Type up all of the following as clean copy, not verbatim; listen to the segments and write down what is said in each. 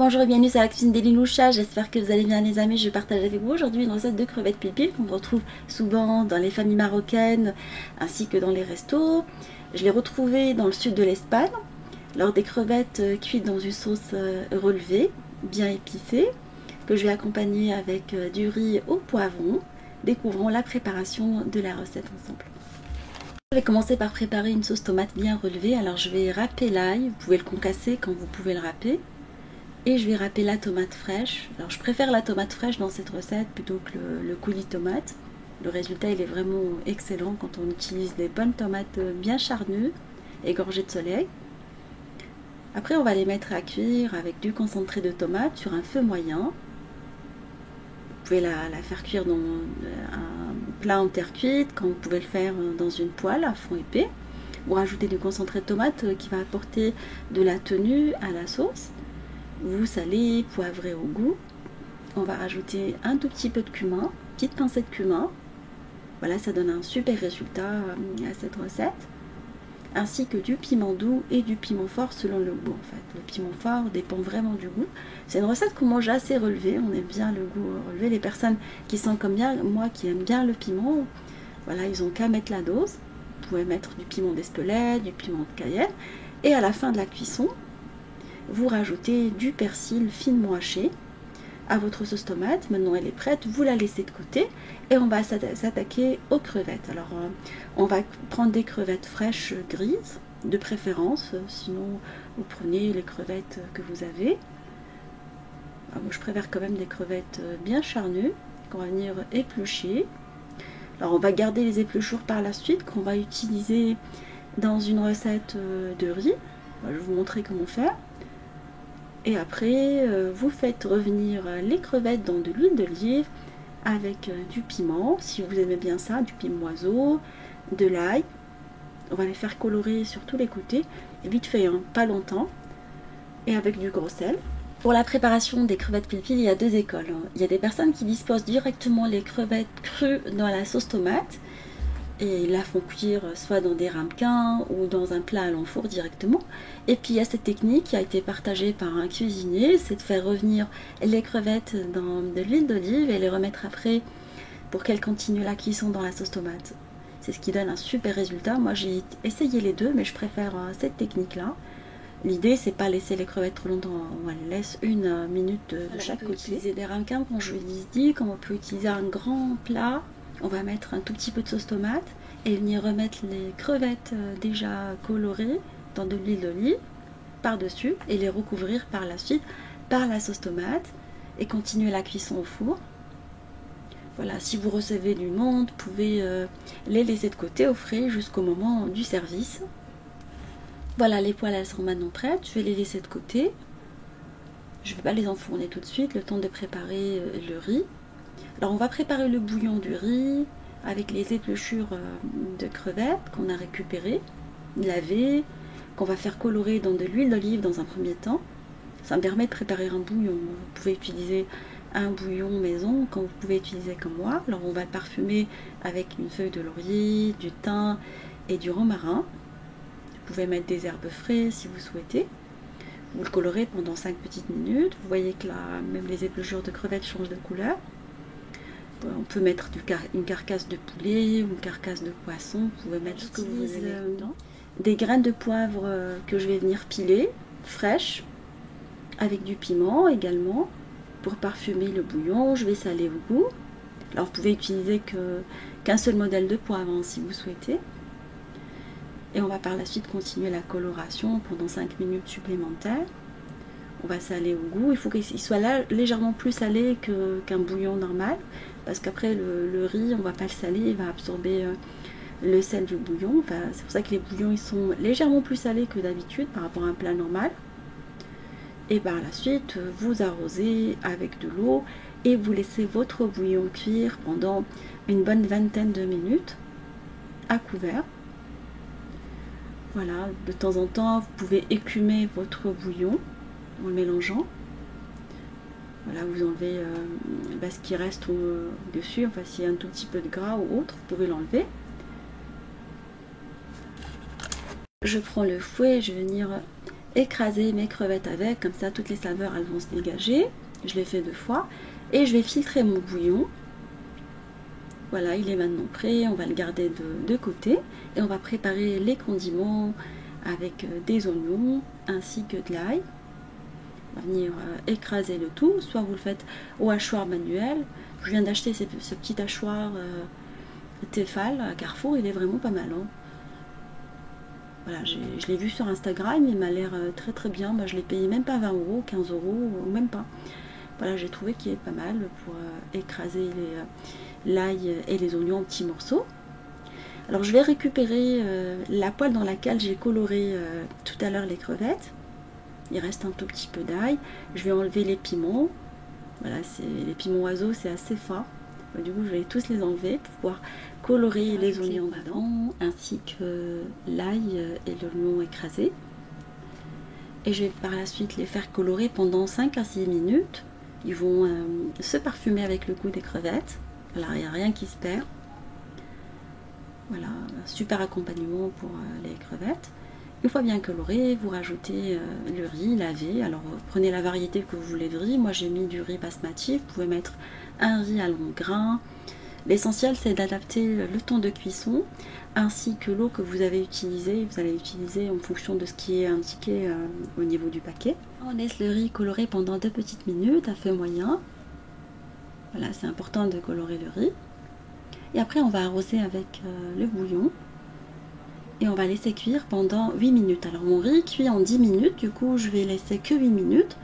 Bonjour et bienvenue sur la cuisine des Liloucha, j'espère que vous allez bien les amis. Je partage avec vous aujourd'hui une recette de crevettes pilpil qu'on retrouve souvent dans les familles marocaines ainsi que dans les restos. Je l'ai retrouvée dans le sud de l'Espagne, lors des crevettes cuites dans une sauce relevée, bien épicée, que je vais accompagner avec du riz au poivron. Découvrons la préparation de la recette ensemble. Je vais commencer par préparer une sauce tomate bien relevée. Alors je vais râper l'ail, vous pouvez le concasser quand vous pouvez le râper. Et je vais râper la tomate fraîche. Alors je préfère la tomate fraîche dans cette recette plutôt que le coulis tomate. Le résultat il est vraiment excellent quand on utilise des bonnes tomates bien charnues et gorgées de soleil. Après on va les mettre à cuire avec du concentré de tomate sur un feu moyen. Vous pouvez la faire cuire dans un plat en terre cuite, quand vous pouvez le faire dans une poêle à fond épais. Vous rajoutez du concentré de tomate qui va apporter de la tenue à la sauce. Vous salez, poivrez au goût. On va rajouter un tout petit peu de cumin, petite pincée de cumin. Voilà, ça donne un super résultat à cette recette. Ainsi que du piment doux et du piment fort selon le goût en fait. Le piment fort dépend vraiment du goût. C'est une recette qu'on mange assez relevée, on aime bien le goût relevé. Les personnes qui sont comme bien, moi qui aiment bien le piment, voilà, ils ont qu'à mettre la dose. Vous pouvez mettre du piment d'Espelette, du piment de Cayenne. Et à la fin de la cuisson, vous rajoutez du persil finement haché à votre sauce tomate. Maintenant elle est prête, vous la laissez de côté et on va s'attaquer aux crevettes. Alors on va prendre des crevettes fraîches grises de préférence, sinon vous prenez les crevettes que vous avez. Alors, moi je préfère quand même des crevettes bien charnues qu'on va venir éplucher. Alors on va garder les épluchures par la suite qu'on va utiliser dans une recette de riz. Je vais vous montrer comment faire. Et après, vous faites revenir les crevettes dans de l'huile d'olive avec du piment, si vous aimez bien ça, du piment oiseau, de l'ail. On va les faire colorer sur tous les côtés, vite fait, hein, pas longtemps, et avec du gros sel. Pour la préparation des crevettes pilpil, il y a deux écoles. Il y a des personnes qui disposent directement les crevettes crues dans la sauce tomate, et ils la font cuire soit dans des ramequins ou dans un plat à l'enfour directement. Et puis il y a cette technique qui a été partagée par un cuisinier, c'est de faire revenir les crevettes dans de l'huile d'olive et les remettre après pour qu'elles continuent la cuisson dans la sauce tomate. C'est ce qui donne un super résultat. Moi j'ai essayé les deux mais je préfère cette technique là. L'idée c'est pas laisser les crevettes trop longtemps, on les laisse une minute de chaque côté. On peut utiliser des ramequins comme je vous l'ai dit, comme on peut utiliser un grand plat. On va mettre un tout petit peu de sauce tomate et venir remettre les crevettes déjà colorées dans de l'huile d'olive par-dessus et les recouvrir par la suite par la sauce tomate et continuer la cuisson au four. Voilà, si vous recevez du monde, vous pouvez les laisser de côté au frais jusqu'au moment du service. Voilà, les poêles elles sont maintenant prêtes, je vais les laisser de côté. Je ne vais pas les enfourner tout de suite, le temps de préparer le riz. Alors on va préparer le bouillon du riz avec les épluchures de crevettes qu'on a récupérées, lavées, qu'on va faire colorer dans de l'huile d'olive dans un premier temps. Ça me permet de préparer un bouillon. Vous pouvez utiliser un bouillon maison comme vous pouvez utiliser comme moi. Alors on va le parfumer avec une feuille de laurier, du thym et du romarin. Vous pouvez mettre des herbes fraîches si vous souhaitez. Vous le colorez pendant 5 petites minutes. Vous voyez que là, même les épluchures de crevettes changent de couleur. On peut mettre une carcasse de poulet ou une carcasse de poisson, vous pouvez mettre ce que vous voulez dedans. Des graines de poivre que je vais venir piler, fraîches, avec du piment également, pour parfumer le bouillon. Je vais saler au goût. Alors vous pouvez utiliser qu'un seul modèle de poivre hein, si vous souhaitez. Et on va par la suite continuer la coloration pendant 5 minutes supplémentaires. On va saler au goût, il faut qu'il soit là légèrement plus salé qu'un bouillon normal, parce qu'après le riz, on ne va pas le saler, il va absorber le sel du bouillon. Enfin, c'est pour ça que les bouillons ils sont légèrement plus salés que d'habitude par rapport à un plat normal. Et par la suite, vous arrosez avec de l'eau et vous laissez votre bouillon cuire pendant une bonne vingtaine de minutes à couvert. Voilà, de temps en temps, vous pouvez écumer votre bouillon en le mélangeant. Voilà, vous enlevez ce qui reste au-dessus, enfin s'il y a un tout petit peu de gras ou autre, vous pouvez l'enlever. Je prends le fouet et je vais venir écraser mes crevettes avec, comme ça toutes les saveurs elles vont se dégager. Je l'ai fait 2 fois et je vais filtrer mon bouillon. Voilà, il est maintenant prêt, on va le garder de côté et on va préparer les condiments avec des oignons ainsi que de l'ail. On va venir écraser le tout, soit vous le faites au hachoir manuel. Je viens d'acheter ce petit hachoir Tefal à Carrefour, il est vraiment pas mal. Hein. Voilà, je l'ai vu sur Instagram, il m'a l'air très très bien. Moi, je l'ai payé même pas 20 euros, 15 euros, ou même pas. Voilà, j'ai trouvé qu'il est pas mal pour écraser l'ail et les oignons en petits morceaux. Alors, je vais récupérer la poêle dans laquelle j'ai coloré tout à l'heure les crevettes. Il reste un tout petit peu d'ail. Je vais enlever les piments. Voilà, les piments oiseaux, c'est assez fort. Du coup, je vais tous les enlever pour pouvoir colorer les oignons dedans, ainsi que l'ail et l'oignon écrasé. Et je vais par la suite les faire colorer pendant 5 à 6 minutes. Ils vont se parfumer avec le goût des crevettes. Voilà, il n'y a rien qui se perd. Voilà, super accompagnement pour les crevettes. Une fois bien coloré, vous rajoutez le riz lavé. Alors prenez la variété que vous voulez de riz. Moi j'ai mis du riz basmati. Vous pouvez mettre un riz à long grain. L'essentiel c'est d'adapter le temps de cuisson ainsi que l'eau que vous avez utilisée. Vous allez utiliser en fonction de ce qui est indiqué au niveau du paquet. On laisse le riz colorer pendant 2 petites minutes à feu moyen. Voilà, c'est important de colorer le riz. Et après on va arroser avec le bouillon. Et on va laisser cuire pendant 8 minutes. Alors mon riz cuit en 10 minutes, du coup je vais laisser que 8 minutes.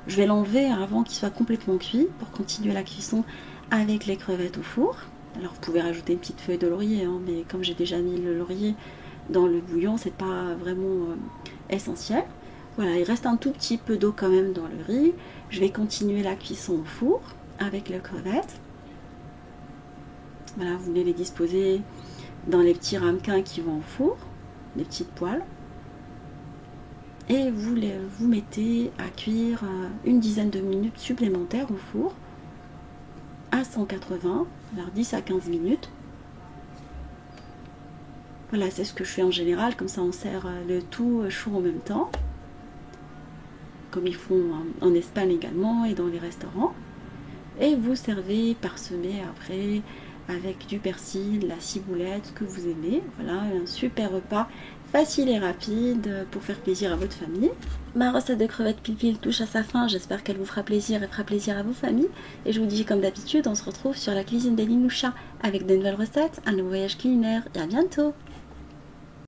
Je vais l'enlever avant qu'il soit complètement cuit pour continuer la cuisson avec les crevettes au four. Alors vous pouvez rajouter une petite feuille de laurier, hein, mais comme j'ai déjà mis le laurier dans le bouillon, c'est pas vraiment essentiel. Voilà, il reste un tout petit peu d'eau quand même dans le riz. Je vais continuer la cuisson au four avec les crevettes. Voilà, vous voulez les disposer dans les petits ramequins qui vont au four, des petites poêles, et vous mettez à cuire une dizaine de minutes supplémentaires au four à 180, vers 10 à 15 minutes. Voilà, c'est ce que je fais en général, comme ça on sert le tout chaud en même temps, comme ils font en Espagne également et dans les restaurants. Et vous servez parsemé après avec du persil, de la ciboulette, ce que vous aimez. Voilà, un super repas facile et rapide pour faire plaisir à votre famille. Ma recette de crevettes pil-pil touche à sa fin. J'espère qu'elle vous fera plaisir et fera plaisir à vos familles. Et je vous dis comme d'habitude, on se retrouve sur la cuisine d'Elie Moucha avec de nouvelles recettes, un nouveau voyage culinaire et à bientôt.